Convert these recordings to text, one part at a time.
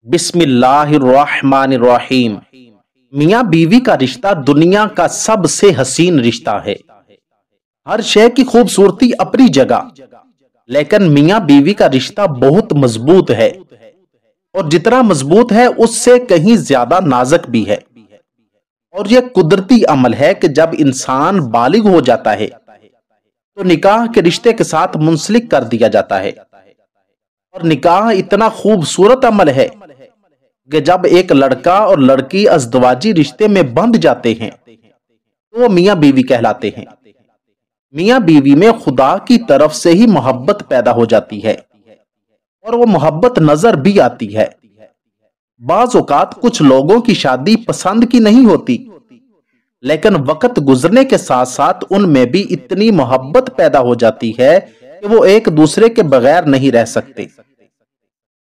بسم اللہ الرحمن الرحیم۔ میاں بیوی کا رشتہ دنیا کا سب سے حسین رشتہ ہے۔ ہر شے کی خوبصورتی اپنی جگہ، لیکن میاں بیوی کا رشتہ بہت مضبوط ہے، اور جتنا مضبوط ہے اس سے کہیں زیادہ نازک بھی ہے۔ اور یہ قدرتی عمل ہے کہ جب انسان بالغ ہو جاتا ہے تو نکاح کے رشتے کے ساتھ منسلک کر دیا جاتا ہے۔ اور نکاح اتنا خوبصورت عمل ہے کہ جب ایک لڑکا اور لڑکی ازدواجی رشتے میں بندھ جاتے ہیں تو وہ میاں بیوی کہلاتے ہیں۔ میاں بیوی میں خدا کی طرف سے ہی محبت پیدا ہو جاتی ہے، اور وہ محبت نظر بھی آتی ہے۔ بعض اوقات کچھ لوگوں کی شادی پسند کی نہیں ہوتی، لیکن وقت گزرنے کے ساتھ ساتھ ان میں بھی اتنی محبت پیدا ہو جاتی ہے کہ وہ ایک دوسرے کے بغیر نہیں رہ سکتے۔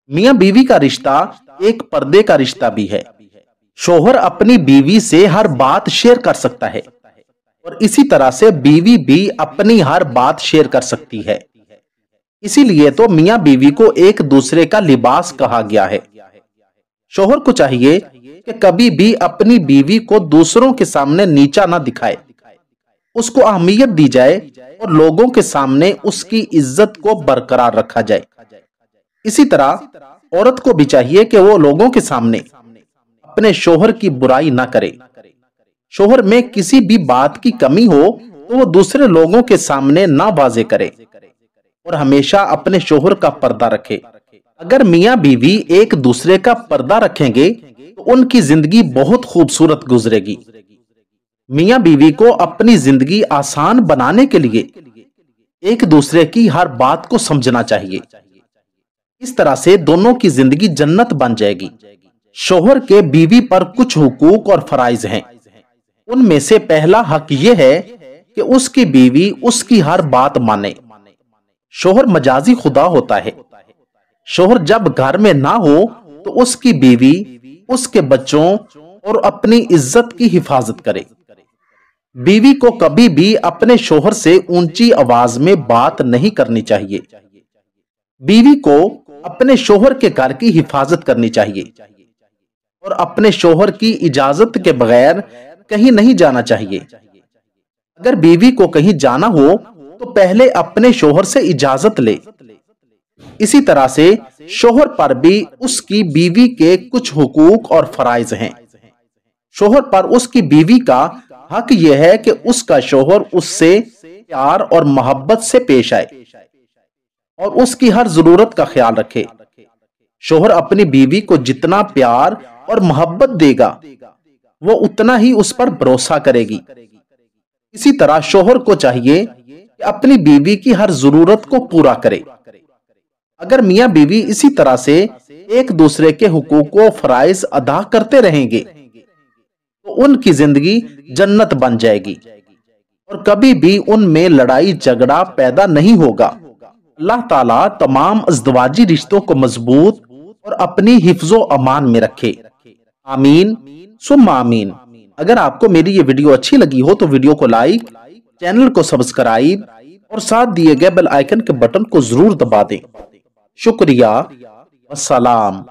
میاں بیوی کا رشتہ ایک پردے کا رشتہ بھی ہے۔ شوہر اپنی بیوی سے ہر بات شیئر کر سکتا ہے، اور اسی طرح سے بیوی بھی اپنی ہر بات شیئر کر سکتی ہے۔ اسی لیے تو میاں بیوی کو ایک دوسرے کا لباس کہا گیا ہے۔ شوہر کو چاہیے کہ کبھی بھی اپنی بیوی کو دوسروں کے سامنے نیچا نہ دکھائے، اس کو اہمیت دی جائے اور لوگوں کے سامنے اس کی عزت کو برقرار رکھا جائے۔ اسی طرح عورت کو بھی چاہیے کہ وہ لوگوں کے سامنے اپنے شوہر کی برائی نہ کرے۔ شوہر میں کسی بھی بات کی کمی ہو تو وہ دوسرے لوگوں کے سامنے نہ واضح کرے، اور ہمیشہ اپنے شوہر کا پردہ رکھے۔ اگر میاں بیوی ایک دوسرے کا پردہ رکھیں گے تو ان کی زندگی بہت خوبصورت گزرے گی۔ میاں بیوی کو اپنی زندگی آسان بنانے کے لیے ایک دوسرے کی ہر بات کو سمجھنا چاہیے۔ اس طرح سے دونوں کی زندگی جنت بن جائے گی۔ شوہر کے بیوی پر کچھ حقوق اور فرائض ہیں۔ ان میں سے پہلا حق یہ ہے کہ اس کی بیوی اس کی ہر بات مانے۔ شوہر مجازی خدا ہوتا ہے۔ شوہر جب گھر میں نہ ہو تو اس کی بیوی اس کے بچوں اور اپنی عزت کی حفاظت کرے۔ بیوی کو کبھی بھی اپنے شوہر سے اونچی آواز میں بات نہیں کرنی چاہیے۔ بیوی کو اپنے شوہر کے گھر کی حفاظت کرنی چاہیے، اور اپنے شوہر کی اجازت کے بغیر کہیں نہیں جانا چاہیے۔ اگر بیوی کو کہیں جانا ہو تو پہلے اپنے شوہر سے اجازت لے۔ اسی طرح سے شوہر پر بھی اس کی بیوی کے کچھ حقوق اور فرائض ہیں۔ شوہر پر اس کی بیوی کا حق یہ ہے کہ اس کا شوہر اس سے پیار اور محبت سے پیش آئے، اور اس کی ہر ضرورت کا خیال رکھے۔ شوہر اپنی بیوی کو جتنا پیار اور محبت دے گا وہ اتنا ہی اس پر بھروسہ کرے گی۔ اسی طرح شوہر کو چاہیے کہ اپنی بیوی کی ہر ضرورت کو پورا کرے۔ اگر میاں بیوی اسی طرح سے ایک دوسرے کے حقوق و فرائض ادا کرتے رہیں گے تو ان کی زندگی جنت بن جائے گی، اور کبھی بھی ان میں لڑائی جھگڑا پیدا نہیں ہوگا۔ اللہ تعالیٰ تمام ازدواجی رشتوں کو مضبوط اور اپنی حفظ و امان میں رکھے۔ آمین ثم آمین۔ اگر آپ کو میری یہ ویڈیو اچھی لگی ہو تو ویڈیو کو لائک، چینل کو سبسکرائب اور ساتھ دیے گئے بیل آئیکن کے بٹن کو ضرور دبا دیں۔ شکریہ، والسلام۔